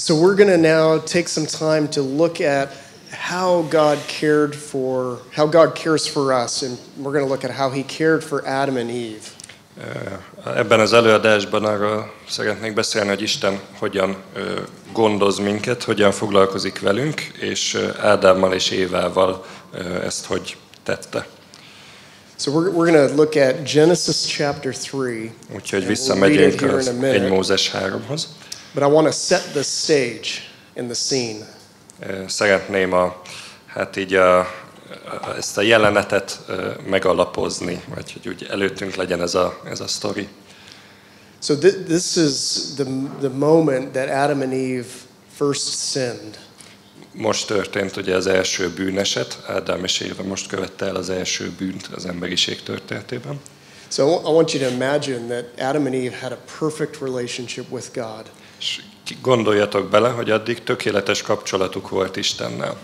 So we're going to now take some time to look at how God cares for us, and we're going to look at how he cared for Adam and Eve. Ebben az előadásban arról szeretnék beszélni, hogy Isten hogyan gondoz minket, hogyan foglalkozik velünk, és Ádámmal és Évával ezt hogy tette. So we're going to look at Genesis chapter 3. Úgyhogy visszamegyünk az 1 Mózes 3-hoz. But I want to set the stage and the scene. Szeretném ezt a jelenetet megalapozni, vagy hogy úgy előttünk legyen ez a sztori. So this is the moment that Adam and Eve first sinned. Most történt ugye az első bűneset, Ádám és Éva most követte el az első bűnt az emberiség történetében. So I want you to imagine that Adam and Eve had a perfect relationship with God. És gondoljatok bele, hogy addig tökéletes kapcsolatuk volt Istennel.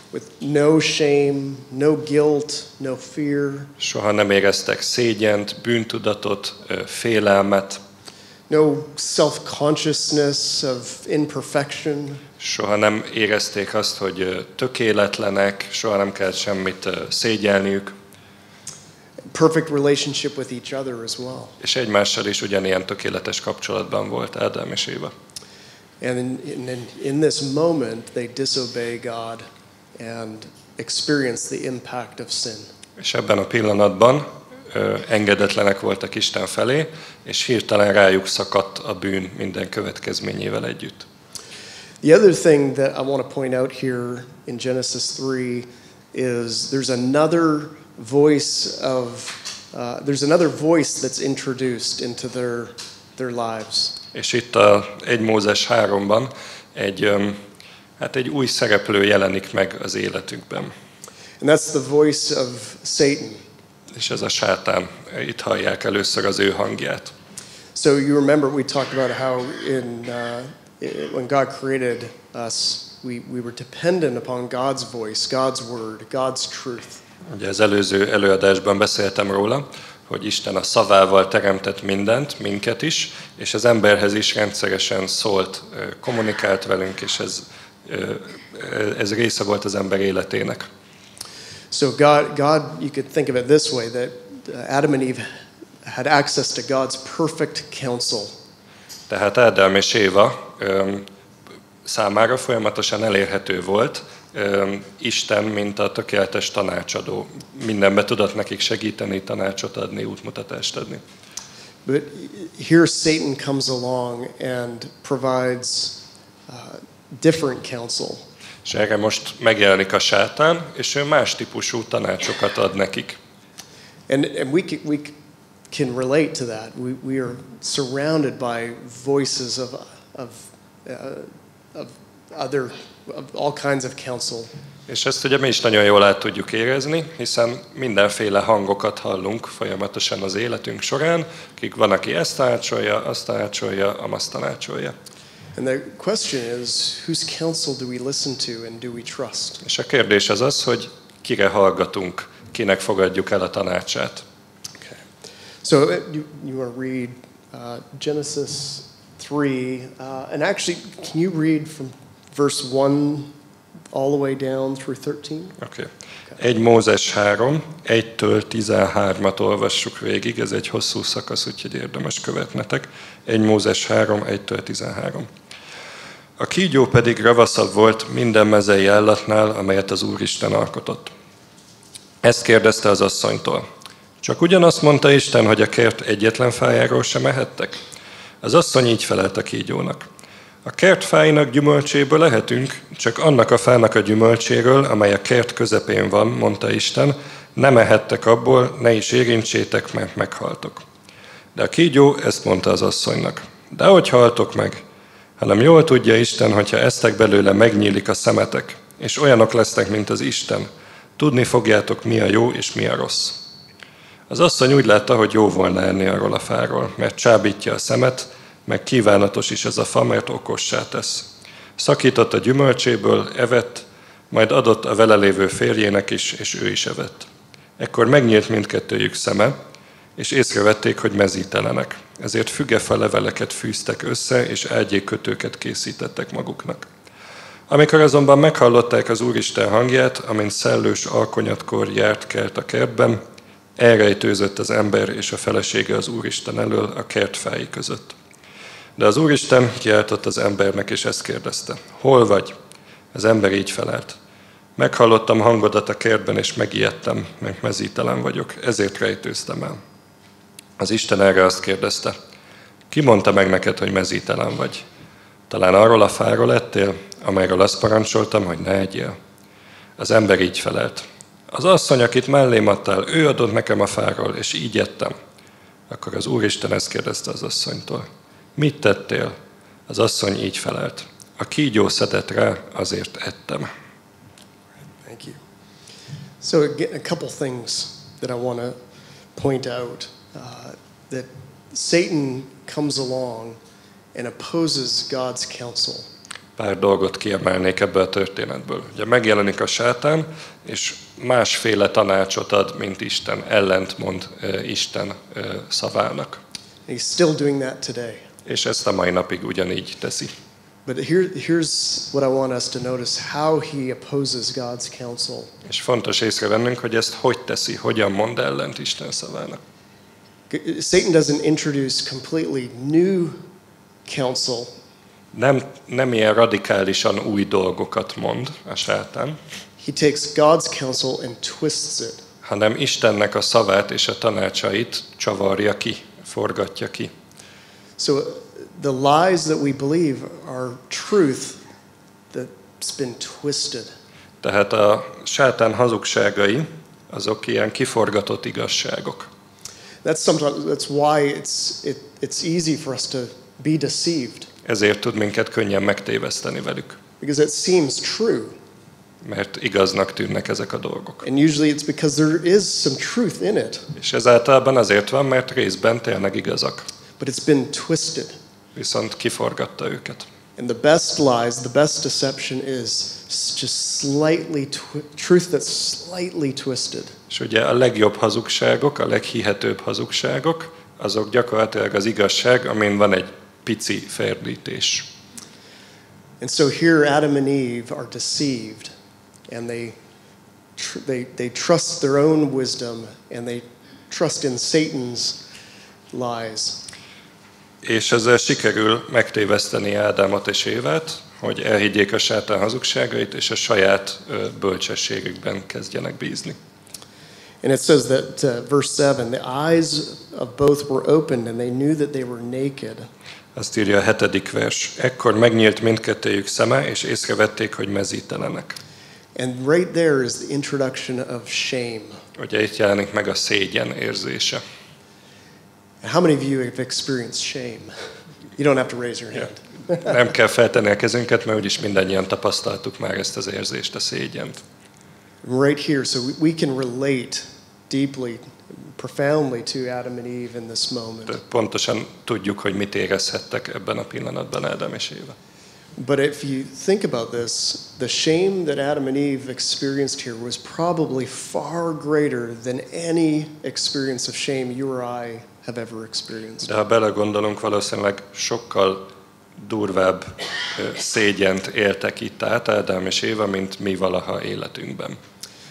With no shame, no guilt, no fear. Soha nem éreztek szégyent, bűntudatot, félelmet. No self-consciousness of imperfection. Soha nem érezték azt, hogy tökéletlenek, soha nem kellett semmit szégyelniük. Perfect relationship with each other as well. És egymással is ugyanilyen tökéletes kapcsolatban volt Ádám és Éva. And in this moment they disobey God and experience the impact of sin. És ebben a pillanatban engedetlenek voltak Isten felé, és hirtelen rájuk szakadt a bűn minden következményével együtt. The other thing that I want to point out here in Genesis 3 is there's another voice that's introduced into their lives. És itt a 1 Mózes 3-ban egy új szereplő jelenik meg az életünkben. And that's the voice of Satan. És ez a sátán, itt hallják először az ő hangját. So you remember we talked about how when God created us, we were dependent upon God's voice, God's word, God's truth. Ugye az előző előadásban beszéltem róla, hogy Isten a szavával teremtett mindent, minket is, és az emberhez is rendszeresen szólt, kommunikált velünk, és ez része volt az ember életének. So God, you could think of it this way, that Adam and Eve had access to God's perfect counsel. Tehát Ádám és Éva számára folyamatosan elérhető volt Isten, mint a tökéletes tanácsadó. Mindenbe tudott nekik segíteni, tanácsot adni, útmutatást adni. But here Satan comes along and provides different counsel. És erre most megjelenik a sátán, és ő más típusú tanácsokat ad nekik. And we can relate to that. We are surrounded by voices of all kinds of counsel. És ezt ugye mi is nagyon jól át tudjuk érezni, hiszen mindenféle hangokat hallunk folyamatosan az életünk során, van, aki ezt tanácsolja, azt tanácsolja, amazt tanácsolja. And the question is, whose counsel do we listen to and do we trust? És a kérdés az, hogy kire hallgatunk, kinek fogadjuk el a tanácsát. Okay. So you want to read Genesis 3, and actually, can you read from verse 1 all the way down through 13? Okay. 1 Mózes 3, 1-től 13-at olvassuk végig, ez egy hosszú szakasz, úgyhogy érdemes követnetek. 1 Mózes 3, 1-től 13. A kígyó pedig ravaszabb volt minden mezei állatnál, amelyet az Úristen alkotott. Ezt kérdezte az asszonytól. Csak ugyanazt mondta Isten, hogy a kert egyetlen fájáról sem ehettek? Az asszony így felelt a kígyónak. A kert fáinak gyümölcséből ehetünk, csak annak a fának a gyümölcséről, amely a kert közepén van, mondta Isten, nem ehettek abból, ne is érintsétek, mert meghaltok. De a kígyó ezt mondta az asszonynak. Dehogy haltok meg, hanem jól tudja Isten, hogyha esztek belőle, megnyílik a szemetek, és olyanok lesznek, mint az Isten. Tudni fogjátok, mi a jó és mi a rossz. Az asszony úgy látta, hogy jó volna enni arról a fáról, mert csábítja a szemet, meg kívánatos is ez a fa, mert okossá tesz. Szakított a gyümölcséből, evett, majd adott a vele lévő férjének is, és ő is evett. Ekkor megnyílt mindkettőjük szeme, és észrevették, hogy mezítelenek. Ezért fügefa leveleket fűztek össze, és ágyékkötőket készítettek maguknak. Amikor azonban meghallották az Úristen hangját, amint szellős alkonyatkor járt kelt a kertben, elrejtőzött az ember és a felesége az Úristen elől a kertfái között. De az Úristen kiáltott az embernek, és ezt kérdezte: hol vagy? Az ember így felelt: meghallottam hangodat a kertben, és megijedtem, mert mezítelen vagyok, ezért rejtőztem el. Az Isten erre azt kérdezte: ki mondta meg neked, hogy mezítelen vagy? Talán arról a fáról ettél, amelyről azt parancsoltam, hogy ne egyél? Az ember így felelt: az asszony, akit mellém adtál, ő adott nekem a fáról, és így ettem. Akkor az Úristen ezt kérdezte az asszonytól: mit tettél? Az asszony így felelt: a kígyó szedett rá, azért ettem. Thank you. So again, a couple things that I want to point out. That Satan comes along and opposes God's counsel. Pár dolgot kiemelnék ebből a történetből. Ugye megjelenik a sátán, és másféle tanácsot ad, mint Isten, ellentmond Isten szavának. And he's still doing that today. És ezt a mai napig ugyanígy teszi. But here's what I want us to notice, how he opposes God's counsel. És fontos észrevennünk, hogy ezt hogy teszi, hogyan mond ellent Isten szavának. Satan doesn't introduce completely new counsel. Nem ilyen radikálisan új dolgokat mond a sátán. He takes God's counsel and twists it. Hanem Istennek a szavát és a tanácsait csavarja ki, forgatja ki. So the lies that we believe are truth that's been twisted. Tehát a sátán hazugságai azok ilyen kiforgatott igazságok. That's why it's easy for us to be deceived. Ezért tud minket könnyen megtéveszteni velük. Because it seems true. Mert igaznak tűnnek ezek a dolgok. And usually it's because there is some truth in it. És ez általában azért van, mert részben tényleg igazak. But it's been twisted. Viszont kiforgatta őket. And the best lies, the best deception is just slightly truth that's slightly twisted. És ugye a legjobb hazugságok, a leghihetőbb hazugságok, azok gyakorlatilag az igazság, amin van egy pici ferdítés. And so here Adam and Eve are deceived, and they trust their own wisdom, and they trust in Satan's lies. És ezzel sikerül megtéveszteni Ádámot és Évát, hogy elhiggyék a sátán hazugságait, és a saját bölcsességükben kezdjenek bízni. And it says that, verse 7, the eyes of both were opened, and they knew that they were naked. Azt írja a 7. vers. Ekkor megnyílt mindkettőjük szeme, és észrevették, hogy mezítelenek. And right there is the introduction of shame. Ugye itt jelenik meg a szégyen érzése. How many of you have experienced shame? You don't have to raise your hand. Nem kell feltenni a kezünket, mert úgyis mindannyian tapasztaltuk már ezt az érzést, a szégyent. Right here, so we can relate deeply, profoundly to Adam and Eve in this moment. De pontosan tudjuk, hogy mit érezhettek ebben a pillanatban Ádám és Éva. But if you think about this, the shame that Adam and Eve experienced here was probably far greater than any experience of shame you or I have ever experienced. De ha belegondolunk, valószínűleg sokkal durvább szégyent éltek itt át Ádám és Éva, mint mi valaha életünkben.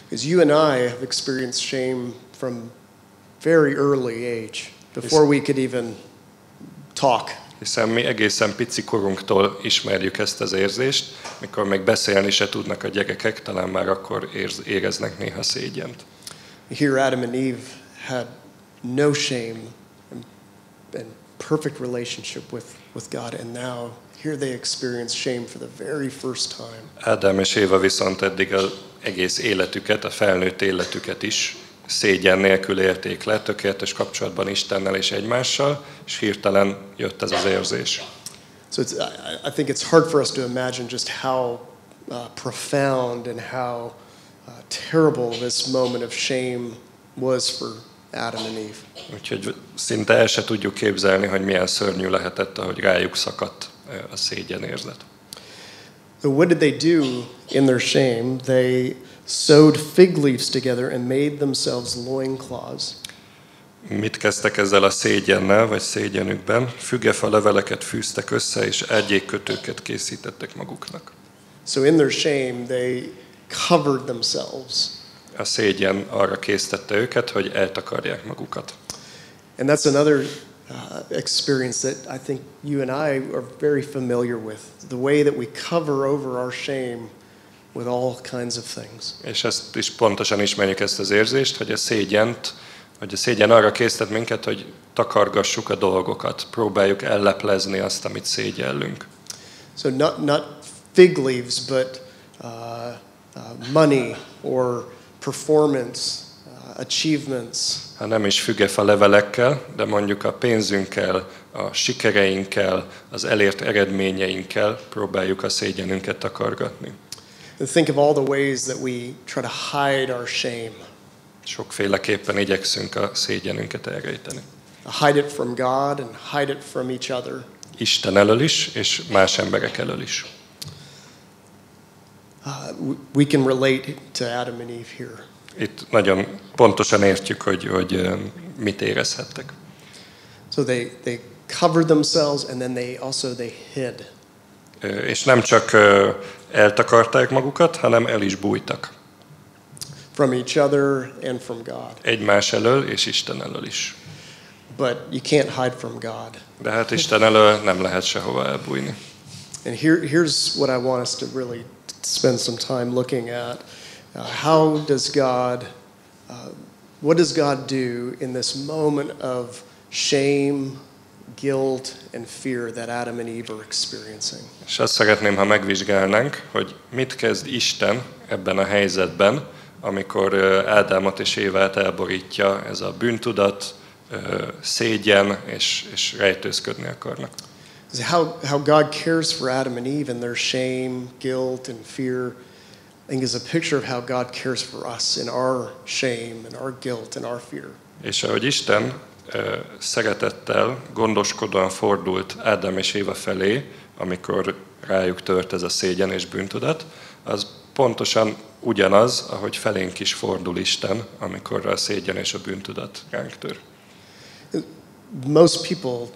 Because you and I have experienced shame from very early age, before we could even talk. Hiszen mi egészen pici korunktól ismerjük ezt az érzést, mikor még beszélni se tudnak a gyerekek, talán már akkor éreznek néha szégyent. Here Adam and Eve had no shame and perfect relationship with God, and now here they experience shame for the very first time. Ádám és Éva viszont eddig az egész életüket, a felnőtt életüket is szégyen nélkül élték le, tökéletes kapcsolatban Istennel és egymással, és hirtelen jött ez az érzés. So I think it's hard for us to imagine just how profound and how terrible this moment of shame was for Adam and Eve. Úgyhogy szinte el se tudjuk képzelni, hogy milyen szörnyű lehetett, ahogy rájuk szakadt a szégyen érzet. So what did they do in their shame? They sewed fig leaves together and made themselves loincloths. Mit kezdtek ezzel a szégyennel, vagy szégyenükben? Fügefa leveleket fűztek össze, és ágyékkötőket készítettek maguknak. So in their shame, they covered themselves. A szégyen arra késztette őket, hogy eltakarják magukat. And that's another experience that I think you and I are very familiar with. The way that we cover over our shame with all kinds of things. És ezt is pontosan ismerjük, ezt az érzést, hogy a szégyen arra késztet minket, hogy takargassuk a dolgokat, próbáljuk elleplezni azt, amit szégyellünk. So not fig leaves, but money or performance, achievements. Ha nem is fügefa levelekkel, de mondjuk a pénzünkkel, a sikereinkkel, az elért eredményeinkkel próbáljuk a szégyenünket takargatni. And think of all the ways that we try to hide our shame. Sokféleképpen igyekszünk a szégyenünket elrejteni. Hide it from God and hide it from each other. Isten elől is, és más emberek elől is. We can relate to Adam and Eve here. Itt nagyon pontosan értjük, hogy mit érezhettek. So they covered themselves and then they hid. És nem csak eltakarták magukat, hanem el is bújtak. From each other and from God. Egymás elől és Isten elől is. But you can't hide from God. De hát Isten elől nem lehet sehova elbújni. And here's what I want us to really spend some time looking at. What does God do in this moment of shame, guilt and fear that Adam and Eve are experiencing? És azt szeretném, ha megvizsgálnánk, hogy mit kezd Isten ebben a helyzetben, amikor Ádámot és Évát elborítja ez a bűntudat, szégyen, és rejtőzködni akarnak. How God cares for Adam and Eve and their shame, guilt and fear, I think is a picture of how God cares for us in our shame and our guilt and our fear. És ahogy Isten szeretettel, gondoskodóan fordult Ádám és Éva felé, amikor rájuk tört ez a szégyen és bűntudat, az pontosan ugyanaz, ahogy felénk is fordul Isten, amikor a szégyen és a bűntudat ránk tör. Most people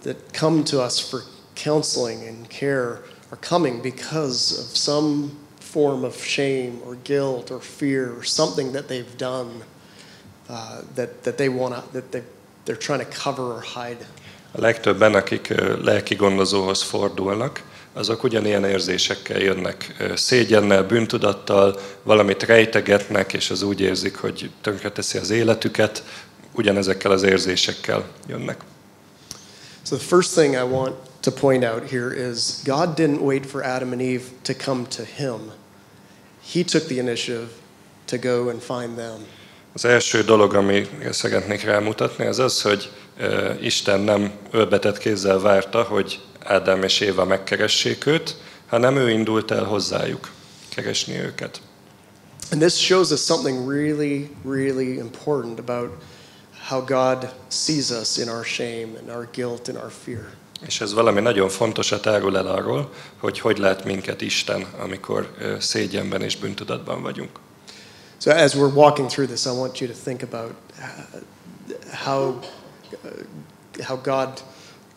that come to us for counseling and care are coming because of some form of shame or guilt or fear or something that they've done that they're trying to cover or hide. A legtöbben, akik lelkigondozóhoz fordulnak, azok ugyanilyen érzésekkel jönnek, szégyennel, bűntudattal, valamit rejtegetnek, és az úgy érzik, hogy tönkreteszi az életüket, ugyanezekkel az érzésekkel jönnek. So the first thing I want to point out here is God didn't wait for Adam and Eve to come to him. He took the initiative to go and find them. Az első dolog, amire szeretnék rámutatni, az az, hogy Isten nem ölbetett kézzel várta, hogy Ádám és Éva megkeressék őt, hanem ő indult el hozzájuk keresni őket. And this shows us something really, really important about how God sees us in our shame and our guilt and our fear. És ez valami nagyon fontosat árul el arról, hogy lát minket Isten, amikor szégyenben és bűntudatban vagyunk. So as we're walking through this, I want you to think about how God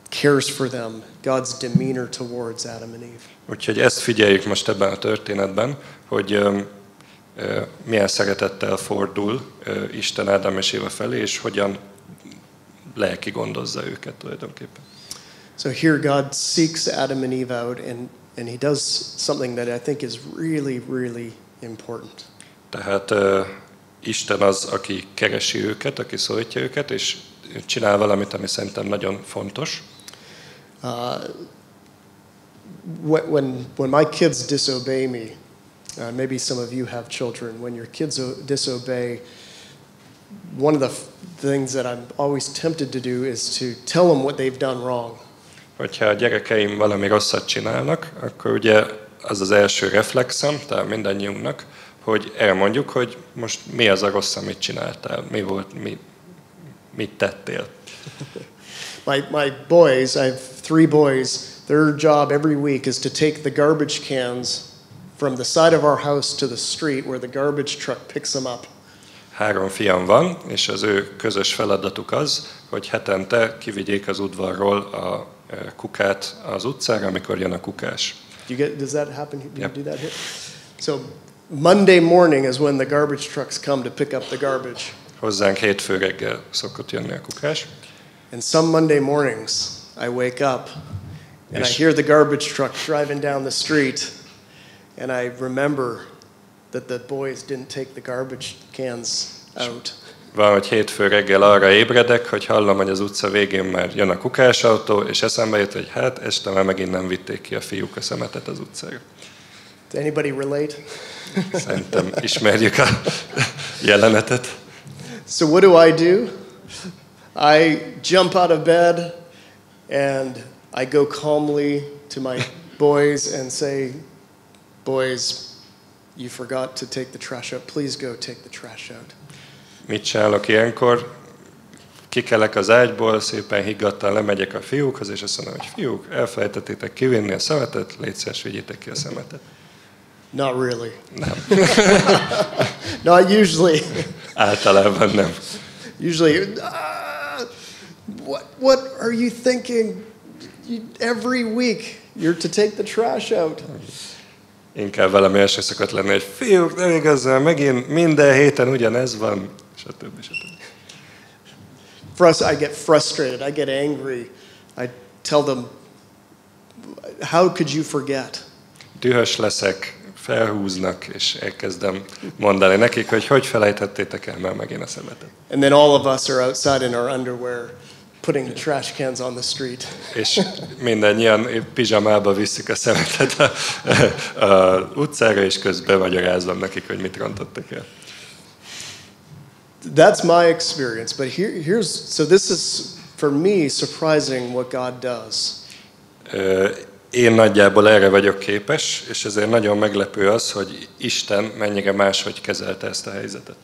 cares for them, God's demeanor towards Adam and Eve. Úgyhogy ezt figyeljük most ebben a történetben, hogy milyen szeretettel fordul Isten Ádám és Éva felé, és hogyan lelkigondozza őket tulajdonképpen. So here God seeks Adam and Eve out, and he does something that I think is really, really important. Tehát Isten az, aki keresi őket, aki szólítja őket, és csinál valamit, ami szerintem nagyon fontos. When my kids disobey me, maybe some of you have children, when your kids disobey, one of the things that I'm always tempted to do is to tell them what they've done wrong. Hogyha a gyerekeim valami rosszat csinálnak, akkor ugye az az első reflexem, tehát mindannyiunknak, hogy elmondjuk, hogy most mi az a rossz, amit csináltál, mit tettél. My boys, I have 3 boys, their job every week is to take the garbage cans from the side of our house to the street where the garbage truck picks them up. 3 fiam van, és az ő közös feladatuk az, hogy hetente kivigyék az udvarról a kukát az utcára, amikor jön a kukás. Does that happen? Do you Yep. do that here? So Monday morning is when the garbage trucks come to pick up the garbage. Hozzánk hétfő reggel szokott jönni a kukás. And some Monday mornings I wake up and I hear the garbage truck driving down the street and I remember that the boys didn't take the garbage cans out. Van, hogy hétfő reggel arra ébredek, hogy hallom, hogy az utca végén már jön a kukásautó, és eszembe jut, hogy hát este már megint nem vitték ki a fiúk a szemetet az utcára. Does anybody relate? Szerintem ismerjük a jelenetet. So what do? I jump out of bed and I go calmly to my boys and say, boys, you forgot to take the trash out. Please go take the trash out. Mit csinálok ilyenkor? Kikelek az ágyból, szépen higgadtan lemegyek a fiúkhoz, és azt mondom, hogy fiúk, elfelejtettétek kivinni a szemetet, légy szíves, vigyétek ki a szemetet. Not really. Nem. Not usually. Általában nem. Usually, what are you thinking? Every week you're to take the trash out. Inkább valami első szokott lenni, hogy fiúk, nem igazán, megint minden héten ugyanez van, stb. For us, I get frustrated. I get angry. I tell them, how could you forget? Dühös leszek, felhúznak, és elkezdem mondani nekik, hogy felejtettétek el már megint a szemetet. And then all of us are outside in our underwear, putting the trash cans on the street. És mindannyian pizsamába viszik a szemetet a utcára, és közben magyarázom nekik, hogy mit rontottak el. That's my experience, but so this is for me surprising what God does. Én nagyjából erre vagyok képes, és ezért nagyon meglepő az, hogy Isten mennyire máshogy kezelte ezt a helyzetet.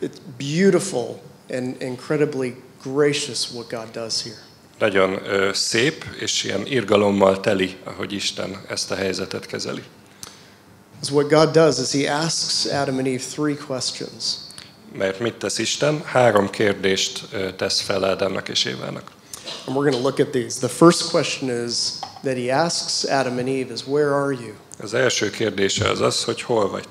It's beautiful and incredibly gracious what God does here. Nagyon szép és ilyen irgalommal teli, ahogy Isten ezt a helyzetet kezeli. So what God does is He asks Adam and Eve 3 questions. Mert mit tesz Isten? 3 kérdést tesz fel Ádámnak és Évának. And we're going to look at these. The first question is that He asks Adam and Eve is, where are you? Az első kérdése az, hogy hol vagy.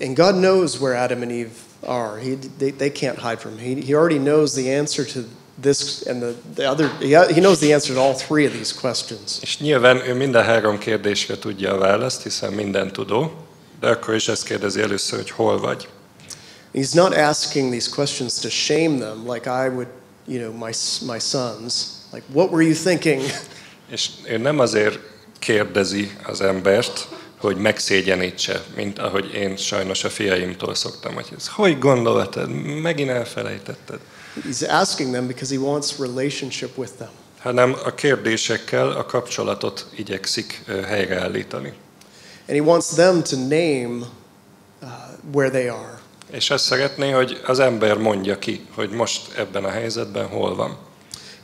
And God knows where Adam and Eve are. They can't hide from Him. He already knows the answer to this and the other. He knows the answer to all 3 of these questions. És nyilván ő minden 3 kérdésre tudja a választ, hiszen minden tudó, de akkor is ezt kérdezi először, hogy hol vagy. He's not asking these questions to shame them like I would, my sons. Like, what were you thinking? És ő nem azért kérdezi az embert, hogy megszégyenítse, mint ahogy én sajnos a fiaimtól szoktam, hogy ez hogy gondoltad, megint elfelejtetted. He's asking them because He wants relationship with them. Hanem a kérdésekkel a kapcsolatot igyekszik helyreállítani. And He wants them to name where they are. És azt szeretné, hogy az ember mondja ki, hogy most ebben a helyzetben hol van.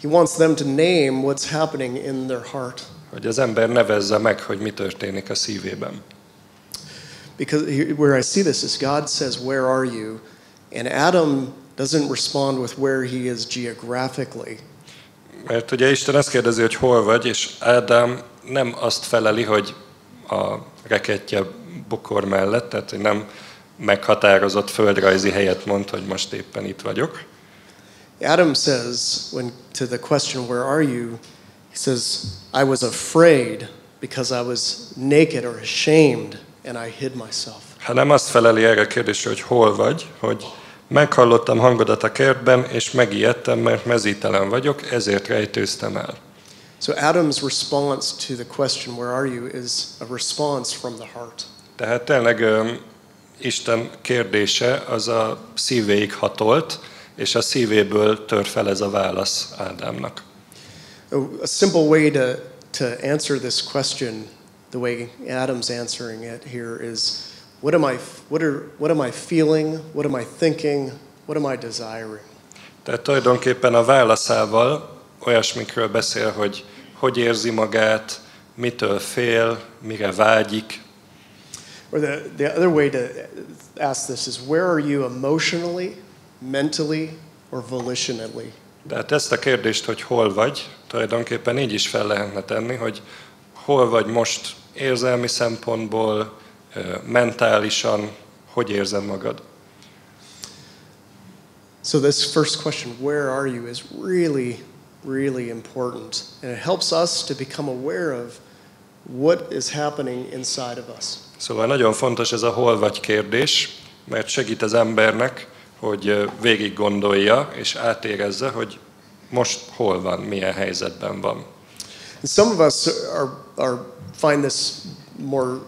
He wants them to name what's happening in their heart. Hogy az ember nevezze meg, hogy mi történik a szívében. Because where I see this is God says, where are you? And Adam doesn't respond with where he is geographically. Mert ugye Isten azt kérdezi, hogy hol vagy, és Ádám nem azt feleli, hogy a rekettje bokor mellett, tehát hogy nem meghatározott földrajzi helyet mond, hogy most éppen itt vagyok. Adam says, to the question, where are you? He says, I was afraid because I was naked or ashamed and I hid myself. Hanem azt feleli erre a kérdésre, hogy hol vagy, hogy meghallottam hangodat a kertben, és megijedtem, mert mezítelen vagyok, ezért rejtőztem el. So Adam's response to the question, where are you, is a response from the heart. Tehát tényleg Isten kérdése az a szívéig hatolt, és a szívéből tör fel ez a válasz Ádámnak. A simple way to answer this question, the way Adam's answering it here is, what am I feeling? What am I thinking? What am I desiring? Tehát tulajdonképpen a válaszával olyasmikről beszél, hogy érzi magát, mitől fél, mire vágyik. Or the other way to ask this is, where are you emotionally, mentally, or volitionally? Tehát ezt a kérdést, hogy hol vagy, tulajdonképpen így is fel lehetne tenni, hogy hol vagy most érzelmi szempontból, mentálisan, hogy érzed magad. So this first question, where are you, is really, really important. And it helps us to become aware of what is happening inside of us. Szóval nagyon fontos ez a hol vagy kérdés, mert segít az embernek, hogy végig gondolja és átérezze, hogy most hol van, milyen helyzetben van. And some of us find this more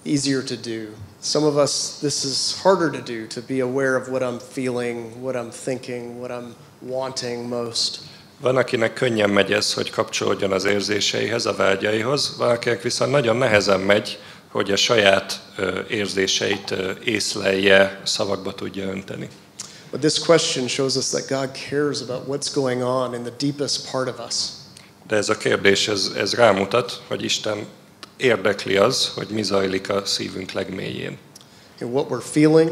easier to do. Some of us, this is harder to do, to be aware of what I'm feeling, what I'm thinking, what I'm wanting most. Van, akinek könnyen megy ez, hogy kapcsolódjon az érzéseihez, a vágyaihoz, valakinek viszont nagyon nehezen megy, hogy a saját érzéseit észlelje, szavakba tudja önteni. But this question shows us that God cares about what's going on in the deepest part of us. De ez a kérdés, ez rámutat, hogy Isten érdekli az, hogy mi zajlik a szívünk legmélyén. And what we're feeling,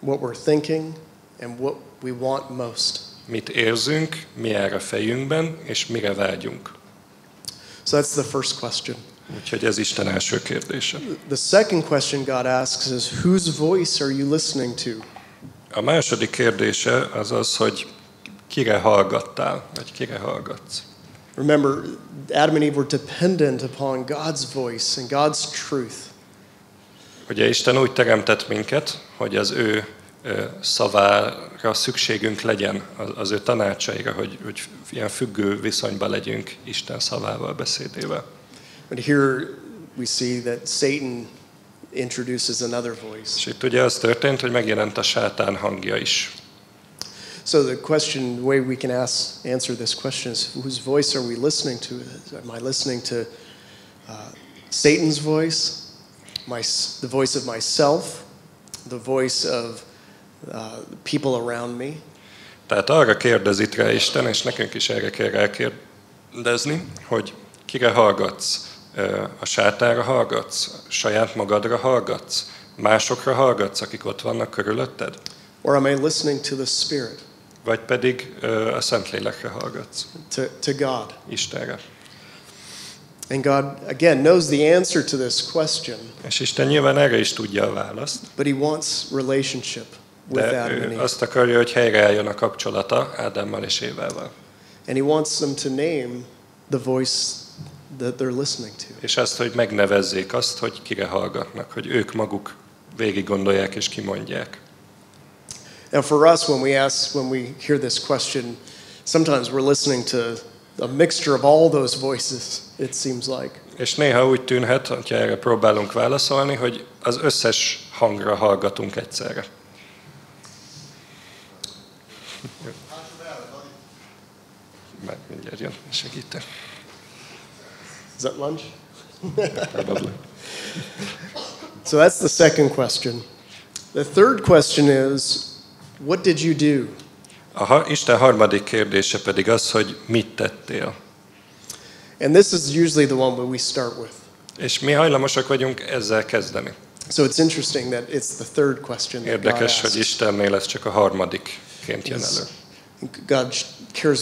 what we're thinking, and what we want most. Mit érzünk, mi jár a fejünkben, és mire vágyunk. So that's the first question. Úgyhogy ez Isten első kérdése. The second question God asks is, whose voice are you listening to? A második kérdése az az, hogy kire hallgattál, vagy kire hallgatsz. Remember, Adam and Eve were dependent upon God's voice and God's truth. Ugye Isten úgy teremtett minket, hogy az ő szavára szükségünk legyen, az ő tanácsaira, hogy ilyen függő viszonyban legyünk Isten szavával, beszédével. But here we see that Satan introduces another voice. És itt ugye az történt, hogy megjelent a sátán hangja is. So the way we can answer this question is, whose voice are we listening to? Am I listening to Satan's voice, the voice of myself, the voice of people around me? Tehát arra kérdez itt rá Isten, és nekünk is erre kell rákérdezni, hogy kire hallgatsz? A sátánra hallgatsz? Saját magadra hallgatsz? Másokra hallgatsz, akik ott vannak körülötted? Or am I listening to the Spirit? Vagy pedig a Szentlélekre hallgatsz? To God. Istenre. And God, again, knows the answer to this question. És Isten nyilván erre is tudja a választ. But he wants relationship with De Adam and ő Eve. azt akarja, hogy helyreálljon a kapcsolata Ádámmal és Évával. And he wants them to name the voice that they're listening to. És azt, hogy megnevezzék azt, hogy kire hallgatnak, hogy ők maguk végig gondolják és kimondják. Now for us, when we hear this question, sometimes we're listening to a mixture of all those voices, it seems like. És néha úgy tűnhet, hogyha erre próbálunk válaszolni, hogy az összes hangra hallgatunk egyszerre. Már mindjárt jön, segítek. Is that lunch? Probably. So that's the second question. The third question is, what did you do? Isten harmadik kérdése pedig az, hogy mit tettél. And this is usually the one where we start with. És mi hajlamosak vagyunk ezzel kezdeni. So it's interesting that it's the third question that God Érdekes, asks. hogy Istennél ez csak a harmadikként jön elő. God cares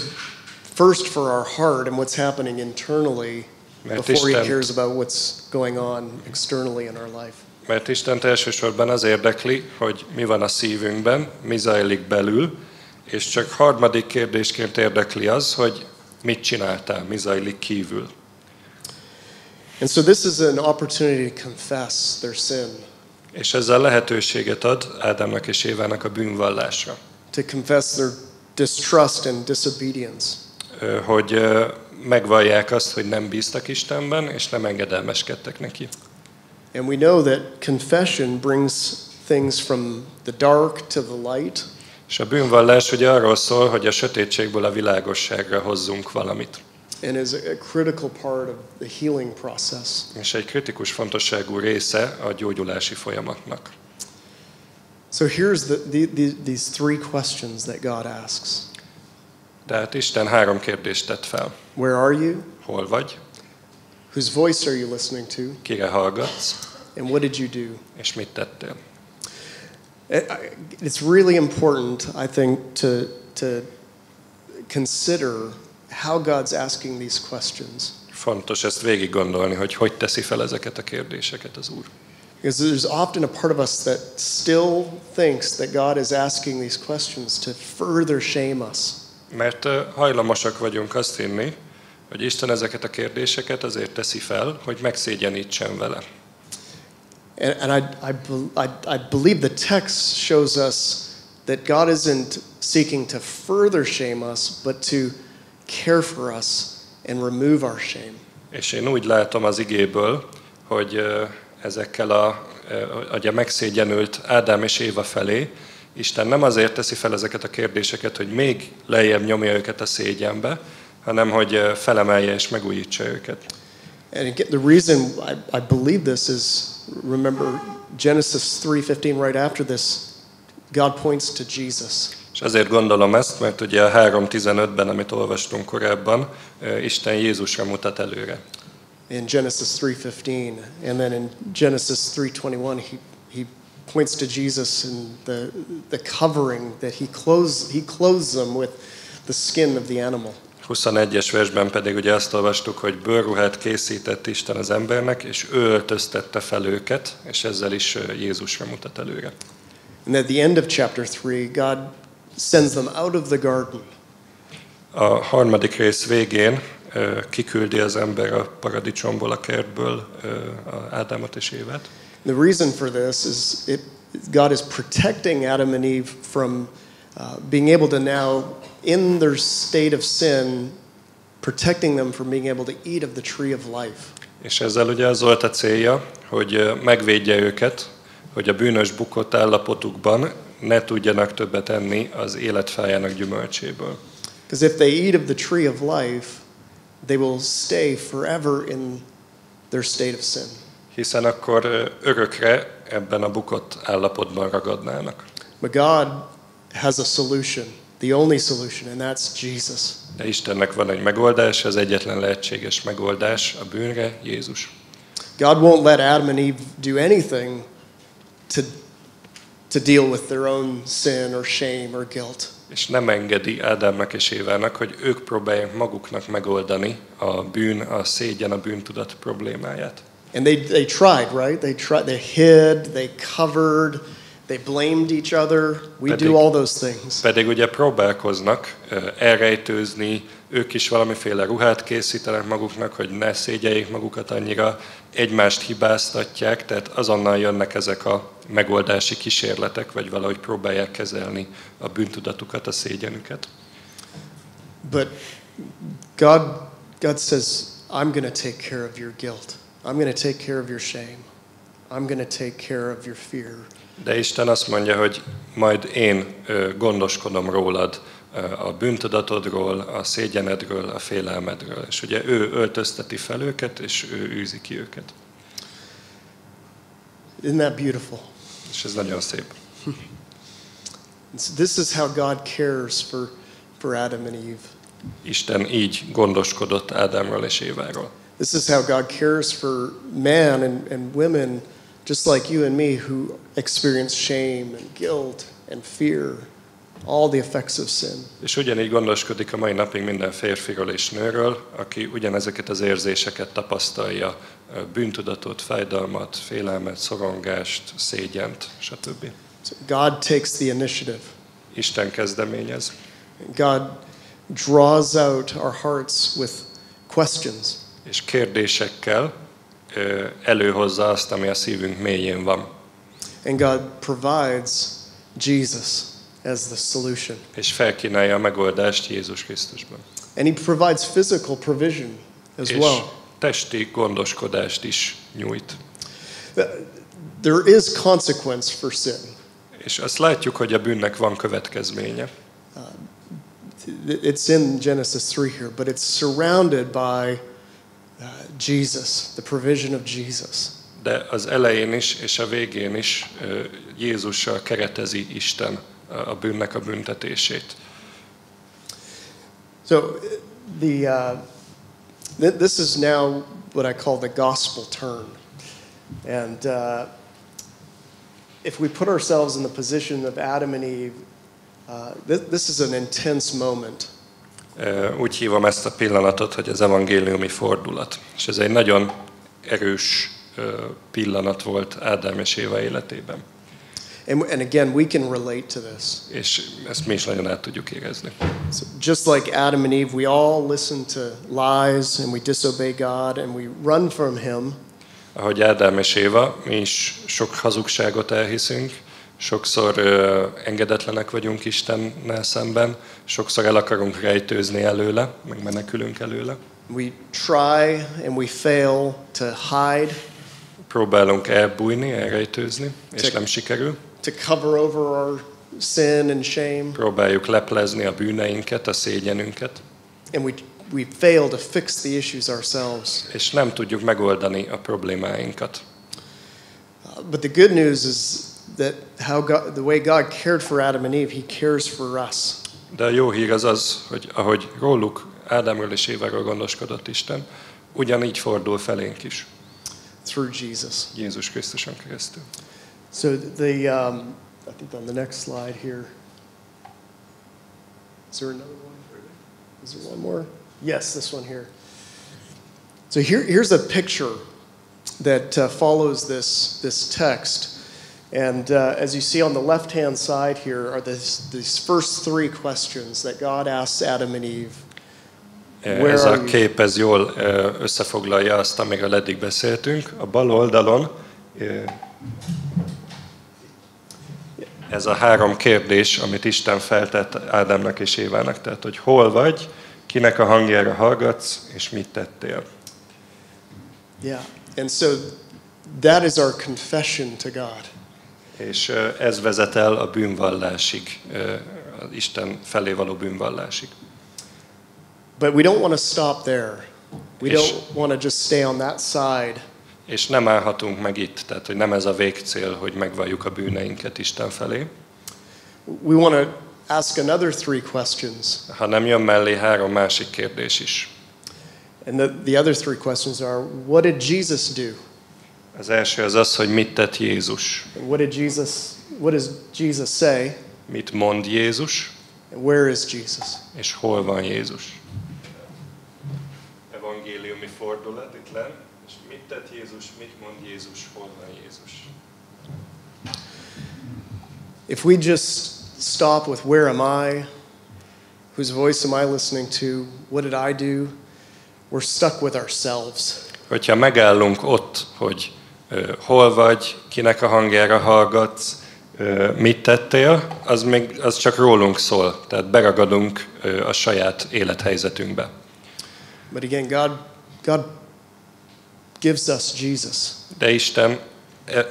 first for our heart and what's happening internally before he cares about what's going on externally in our life. Mert Istent elsősorban az érdekli, hogy mi van a szívünkben, mi zajlik belül, és csak harmadik kérdésként érdekli az, hogy mit csináltál, mi zajlik kívül. And so this is an opportunity to confess their sin. És ezzel lehetőséget ad Ádámnak és Évának a bűnvallásra. To confess their distrust and disobedience. Hogy megvallják azt, hogy nem bíztak Istenben, és nem engedelmeskedtek neki. And we know that confession brings things from the dark to the light. És a bűnvallás ugye arról szól, hogy a sötétségből a világosságra hozzunk valamit. And is a critical part of the healing process. És egy kritikus fontosságú része a gyógyulási folyamatnak. So here's these three questions that God asks. Tehát Isten három kérdést tett fel. Where are you? Hol vagy? Whose voice are you listening to? Kire hallgatsz? And what did you do? És mit tettél? It's really important, I think, to consider how God's asking these questions. Fontos ezt végig gondolni, hogy teszi fel ezeket a kérdéseket az Úr. Because there's often a part of us that still thinks that God is asking these questions to further shame us. Mert hajlamosak vagyunk azt hinni, hogy Isten ezeket a kérdéseket azért teszi fel, hogy megszégyenítsen vele. And I believe the text shows us that God isn't seeking to further shame us, but to care for us and remove our shame. És én úgy látom az igéből, hogy ezekkel a megszégyenült Ádám és Éva felé Isten nem azért teszi fel ezeket a kérdéseket, hogy még lejjebb nyomja őket a szégyenbe, hanem hogy felemelje és megújítsa őket. And again, the reason I believe this is, remember Genesis 3:15, right after this, God points to Jesus. És azért gondolom ezt, mert ugye a 3:15-ben, amit olvastunk korábban, Isten Jézusra mutat előre. In Genesis 3:15, and then in Genesis 3:21, he points to Jesus and the covering that he clothes them with the skin of the animal. 21-es versben pedig ugye azt olvastuk, hogy bőrruhát készített Isten az embernek, és ő öltöztette fel őket, és ezzel is Jézusra mutat előre. And at the end of chapter 3, God sends them out of the garden. A harmadik rész végén kiküldi az ember a paradicsomból, a kertből Ádámot és Évát. The reason for this is God is protecting Adam and Eve from being able to now, in their state of sin, protecting them from being able to eat of the tree of life. És ezzel ugye az volt a célja, hogy megvédje őket, hogy a bűnös bukott állapotukban ne tudjanak többet enni az életfájának gyümölcséből. Because if they eat of the tree of life, they will stay forever in their state of sin. Hiszen akkor örökre ebben a bukott állapotban ragadnának. But God has a solution, the only solution, and that's Jesus. De Istennek van egy megoldás, az egyetlen lehetséges megoldás a bűnre, Jézus. God won't let Adam and Eve do anything to deal with their own sin or shame or guilt. És nem engedi Ádámnak és Évának, hogy ők próbálják maguknak megoldani a bűn, a szégyen, a bűntudat problémáját. And they tried, right? They hid, they covered, they blamed each other. We do all those things. Pedig ugye próbálkoznak elrejtőzni, ők is valamiféle ruhát készítenek maguknak, hogy ne szégyeljék magukat annyira, egymást hibáztatják, tehát azonnal jönnek ezek a megoldási kísérletek, vagy valahogy próbálják kezelni a bűntudatukat, a szégyenüket. But God says, I'm going to take care of your guilt. I'm going to take care of your shame. I'm going to take care of your fear. De Isten azt mondja, hogy majd én gondoskodom rólad, a bűntudatodról, a szégyenedről, a félelmedről. És ugye ő öltözteti fel őket, és ő űzi ki őket. Isn't that beautiful? És ez nagyon szép. This is how God cares for Adam and Eve. Isten így gondoskodott Ádámról és Éváról. This is how God cares for men and women, just like you and me, who experience shame and guilt and fear, all the effects of sin. És ugyanígy gondoskodik a mai napig minden férfiról és nőről, aki ugyanezeket az érzéseket tapasztalja, bűntudatot, fájdalmat, félelmet, szorongást, szégyent, stb. So God takes the initiative. Isten kezdeményez. God draws out our hearts with questions. És kérdésekkel előhozza azt, ami a szívünk mélyén van. And God provides Jesus as the solution. És felkínálja a megoldást Jézus Krisztusban. And he provides physical provision as És well. testi gondoskodást is nyújt. There is consequence for sin. És azt látjuk, hogy a bűnnek van következménye. It's in Genesis 3 here, but it's surrounded by Jesus, the provision of Jesus. De az elején is és a végén is Jézussal keretezi Isten a bűnnek a büntetését. So this is now what I call the gospel turn. And if we put ourselves in the position of Adam and Eve, this is an intense moment. Úgy hívom ezt a pillanatot, hogy az evangéliumi fordulat. És ez egy nagyon erős pillanat volt Ádám és Éva életében. And again, we can relate to this. És ezt mi is nagyon át tudjuk érezni. So just like Adam and Eve, we all listen to lies and we disobey God and we run from Him. Ahogy Ádám és Éva, mi is sok hazugságot elhiszünk, sokszor engedetlenek vagyunk Istennel szemben, sokszor el akarunk rejtőzni előle, meg menekülünk előle. We try and we fail to hide. Próbálunk elbújni, elrejtőzni, és nem sikerül. To cover over our sin and shame. Próbáljuk leplezni a bűneinket, a szégyenünket. And we fail to fix the issues ourselves. És nem tudjuk megoldani a problémáinkat. But the good news is that the way God cared for Adam and Eve, He cares for us. De a jó hír az az, hogy ahogy róluk, Ádámról és Éváról gondoskodott Isten, ugyanígy fordul felénk is. Through Jesus. Jézus Krisztuson keresztül. So I think on the next slide here. Is there another one? Is there one more? Yes, this one here. So here's a picture that follows this text. And as you see on the left-hand side here are these first three questions that God asks Adam and Eve. Ez a kép ez jól összefoglalja azt, amiről eddig beszéltünk. A bal oldalon ez a három kérdés, amit Isten feltett Ádámnak és Évának. Tehát, hogy hol vagy, kinek a hangjára hallgatsz, és mit tettél. Yeah, and so that is our confession to God. És ez vezet el a bűnvallásig, az Isten felé való bűnvallásig. But we don't want to stop there. We don't want to just stay on that side. És nem állhatunk meg itt, tehát hogy nem ez a végcél, hogy megvalljuk a bűneinket Isten felé. We want to ask another three questions. Hanem jön mellé három másik kérdés is. And the other three questions are, what did Jesus do? Az első az az, hogy mit tett Jézus. And what does Jesus say? Mit mond Jézus? And where is Jesus? És hol van Jézus? Evangéliumi fordulat itt lenn. És mit tett Jézus, mit mond Jézus, hol van Jézus? If we just stop with where am I, whose voice am I listening to, what did I do, we're stuck with ourselves. Hogyha megállunk ott, hogy hol vagy, kinek a hangjára hallgatsz, mit tettél, az csak rólunk szól. Tehát beragadunk a saját élethelyzetünkbe. But again, God gives us Jesus. De Isten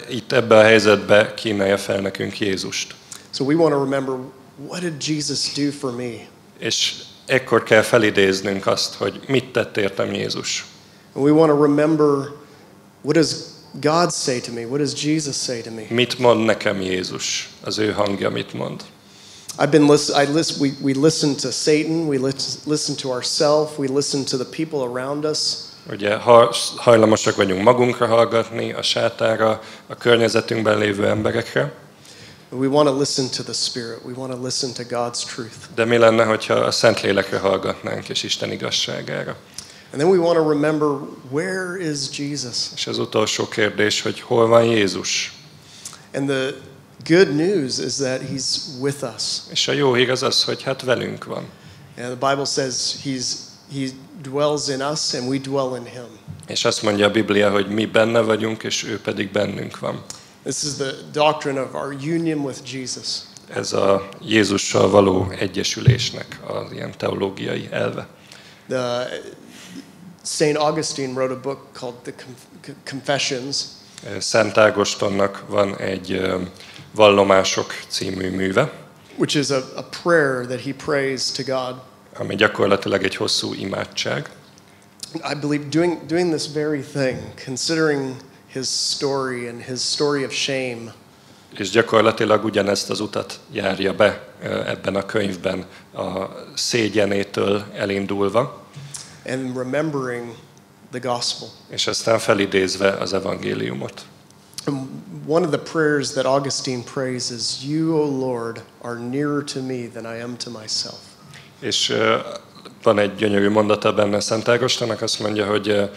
itt ebbe a helyzetbe kínálja fel nekünk Jézust. So we want to remember, what did Jesus do for me? És ekkor kell felidéznünk azt, hogy mit tett értem Jézus. And we want to remember, what does God say to me? What does Jesus say to me? Mit mond nekem Jézus? Az ő hangja mit mond? We listen to Satan, we listen to ourselves, we listen to the people around us. Ugye hajlamosak vagyunk magunkra hallgatni, a sátánra, a környezetünkben lévő emberekre. We want to listen to the Spirit. We want to listen to God's truth. De mi lenne, hogyha a Szentlélekre hallgatnánk, és Isten igazságára? And then we want to remember, where is Jesus? És az utolsó kérdés, hogy hol van Jézus? And the good news is that He's with us. És a jó hír az az, hogy hát velünk van. And the Bible says He dwells in us and we dwell in Him. És azt mondja a Biblia, hogy mi benne vagyunk, és ő pedig bennünk van. This is the doctrine of our union with Jesus. Ez a Jézussal való egyesülésnek az ilyen teológiai elve. Saint Augustine wrote a book called The Confessions. Szent Ágostonnak van egy Vallomások című műve, which is a prayer that he prays to God. Ami gyakorlatilag egy hosszú imádság. I believe doing this very thing, considering his story and his story of shame. És gyakorlatilag ugyanezt az utat járja be ebben a könyvben, a szégyenétől elindulva. And remembering the gospel. És aztán felidézve az evangéliumot. One of the prayers that Augustine prays is, "You, O Lord, are nearer to me than I am to myself." És van egy gyönyörű mondata benne Szent Ágostonnak, azt mondja, hogy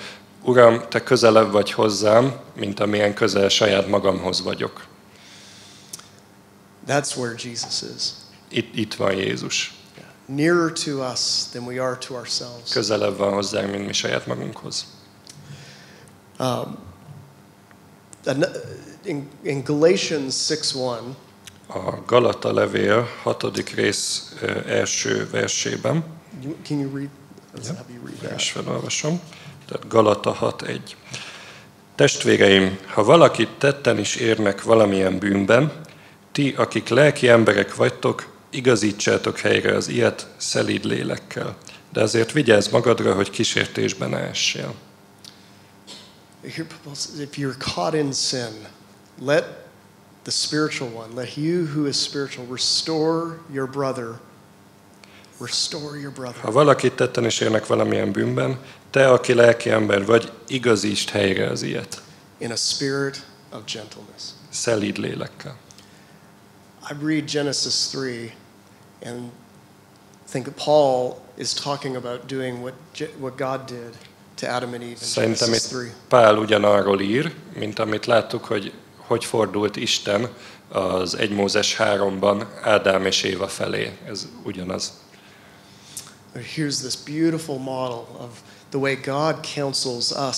Uram, te közelebb vagy hozzám, mint amilyen közel saját magamhoz vagyok. That's where Jesus is. Itt van Jézus. Nearer to us than we are to ourselves. Közelebb van hozzánk, mint mi saját magunkhoz. In Galatians 6:1, A Galata levél 6. rész első versében. can you read? Let's have you read that. És felolvasom. Tehát Galata 6:1. Testvéreim, ha valakit tetten is érnek valamilyen bűnben, ti, akik lelki emberek vagytok, igazítsátok helyre az ilyet szelíd lélekkel. De azért vigyázz magadra, hogy kísértésben ne essél. If you're caught in sin, let the spiritual one, let you who is spiritual restore your brother. Restore your brother. Ha valakit tetten is érnek valamilyen bűnben, te, aki lelki ember vagy, igazítsd helyre az ilyet. In a spirit of gentleness. Szelíd lélekkel. I read Genesis 3 and think that Paul is talking about doing what God did to Adam and Eve in Szerintem Genesis itt 3. Pál ugyanarról ír, mint amit láttuk, hogy fordult Isten az 1 Mózes 3-ban Ádám és Éva felé. Ez ugyanaz. Here's this beautiful model of the way God counsels us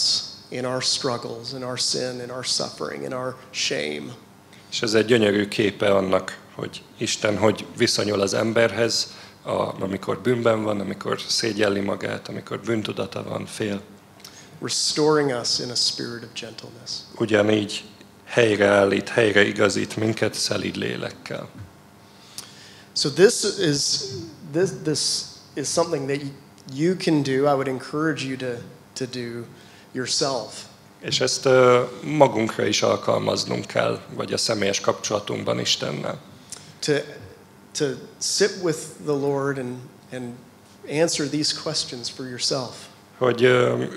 in our struggles, in our sin, in our suffering, in our shame. És ez egy gyönyörű képe annak, hogy Isten hogy viszonyul az emberhez, amikor bűnben van, amikor szégyelli magát, amikor bűntudata van, fél. Restoring us in a spirit of gentleness. Ugyanígy helyreállít, helyreigazít minket szelíd lélekkel. So this is something that you can do. I would encourage you to do yourself. És ezt magunkra is alkalmaznunk kell, vagy a személyes kapcsolatunkban Istennel. To sit with the Lord and answer these questions for yourself. Hogy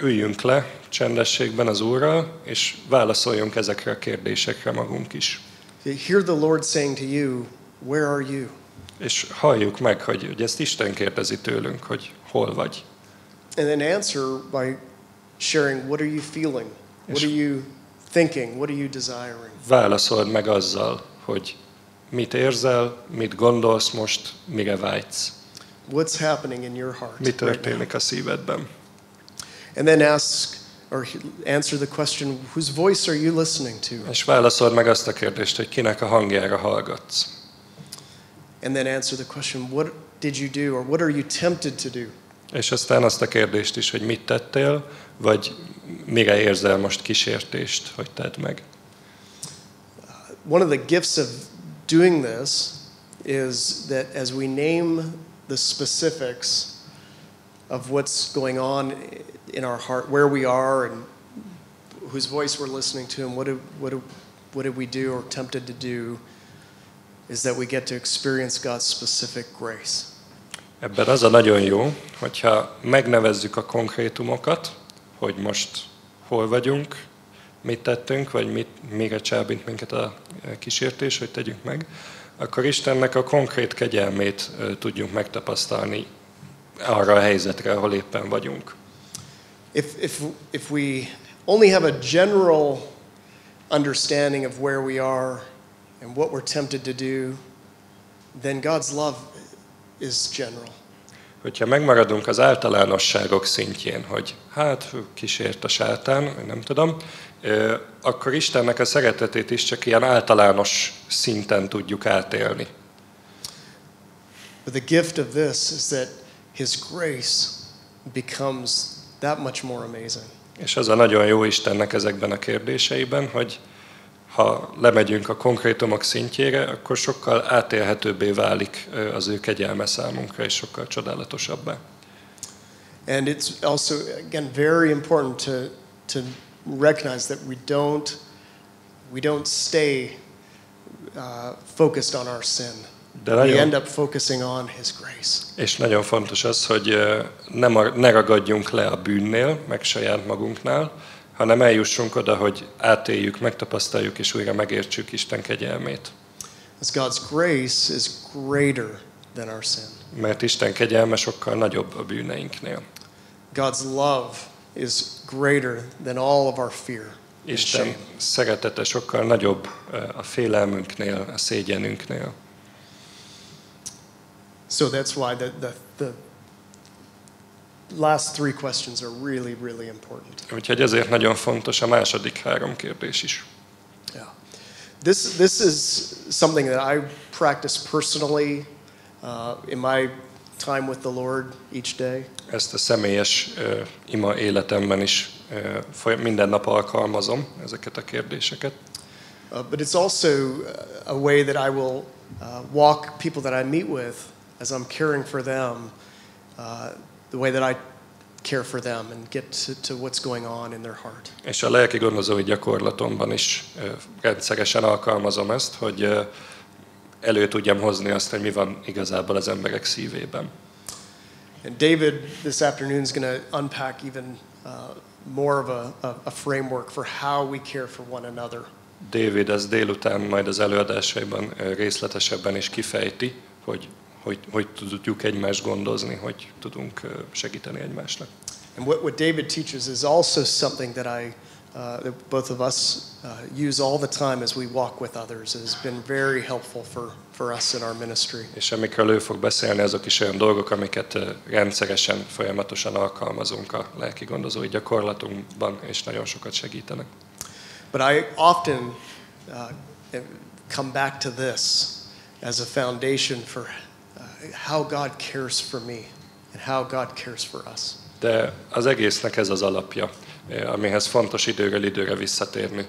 üljünk le csendességben az Úrral, és válaszoljunk ezekre a kérdésekre magunk is. Hear the Lord saying to you, "Where are you?" És halljuk meg, hogy ezt Isten kérdezi tőlünk, hogy hol vagy. And then answer by sharing, what are you feeling? What are you thinking? What are you desiring? Válaszold meg azzal, hogy mit érzel, mit gondolsz most, mire vágysz. What's happening in your heart? Mi történik a szívedben? And then ask or answer the question, whose voice are you listening to? És válaszold meg azt a kérdést, hogy kinek a hangjára hallgatsz. And then answer the question, what did you do or what are you tempted to do? És aztán azt a kérdést is, hogy mit tettél, vagy mire érzel most kísértést, hogy tedd meg. One of the gifts of doing this is that as we name the specifics of what's going on in our heart, where we are and whose voice we're listening to and what did we do or tempted to do, is that we get to experience God's specific grace. Ebben az a nagyon jó, hogyha megnevezzük a konkrétumokat, hogy most hol vagyunk, mit tettünk, vagy mire csábít minket a kísértés, hogy tegyük meg, akkor Istennek a konkrét kegyelmét tudjunk megtapasztalni arra a helyzetre, ahol éppen vagyunk. If we only have a general understanding of where we are and what we're tempted to do, then God's love is general. Hogyha megmaradunk az általánosságok szintjén, hogy hát kísért a sátán, nem tudom, akkor Istennek a szeretetét is csak ilyen általános szinten tudjuk átélni. But the gift of this is that His grace becomes that much more amazing. És az a nagyon jó Istennek ezekben a kérdéseiben, hogy ha lemegyünk a konkrétumok szintjére, akkor sokkal átélhetőbbé válik az ő kegyelme számunkra, és sokkal csodálatosabbá. And it's also, again, very important to recognize that we don't stay focused on our sin. We end up focusing on His grace. És nagyon fontos az, hogy ne ragadjunk le a bűnnél, meg saját magunknál, hanem eljussunk oda, hogy átéljük, megtapasztaljuk és újra megértsük Isten kegyelmét. As God's grace is greater than our sin. Mert Isten kegyelme sokkal nagyobb a bűneinknél. God's love is greater than all of our fear. Isten szeretete sokkal nagyobb a félelmünknél, a szégyenünknél. So that's why the last three questions are really, really important. Úgyhogy ezért nagyon fontos a második három kérdés is. Yeah. This is something that I practice personally in my time with the Lord each day. Ezt a személyes ima életemben is minden nap alkalmazom, ezeket a kérdéseket. But it's also a way that I will walk people that I meet with as I'm caring for them, the way that I care for them and get to what's going on in their heart. És a lelkigondozói gyakorlatomban is rendszeresen alkalmazom ezt, hogy elő tudjam hozni azt, hogy mi van igazából az emberek szívében. And David this afternoon is going to unpack even more of a framework for how we care for one another. David az délután majd az előadásaiban részletesebben is kifejti, hogy tudjuk egymást gondozni, hogy tudunk segíteni egymásnak. And what David teaches is also something that that both of us use all the time as we walk with others. It has been very helpful for us in our ministry. És amikről ő fog beszélni, azok is olyan dolgok, amiket rendszeresen, folyamatosan alkalmazunk a lelkigondozói gyakorlatunkban, és nagyon sokat segítenek. But I often come back to this as a foundation for how God cares for me and how God cares for us. De az egésznek ez az alapja, amihez fontos időről időre visszatérni,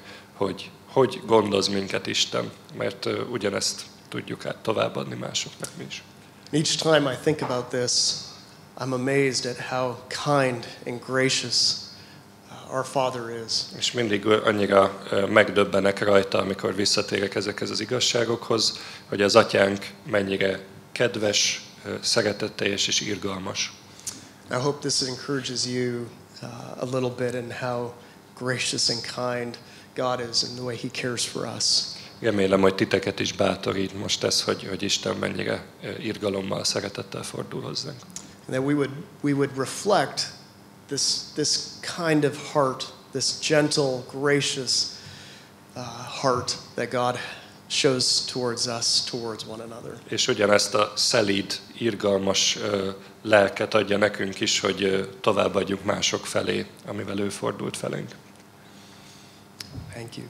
hogy gondoz minket Isten, mert ugyanezt tudjuk továbbadni másoknak mi is. Each time I think about this, I'm amazed at how kind and gracious our Father is. És mindig annyira megdöbbenek rajta, amikor visszatérek ezekhez az igazságokhoz, hogy az Atyánk mennyire kedves, szeretetteljes és irgalmas. I hope this encourages you a little bit in how gracious and kind God is and the way He cares for us. Remélem, hogy titeket is bátorít most ez, hogy Isten mennyire irgalommal, szeretettel fordul hozzánk. And that we would reflect this kind of heart, this gentle, gracious heart that God shows towards us, towards one another. És ugyanezt a szelíd, irgalmas lelket adja nekünk is, hogy továbbadjuk mások felé, amivel ő fordult felénk. Thank you.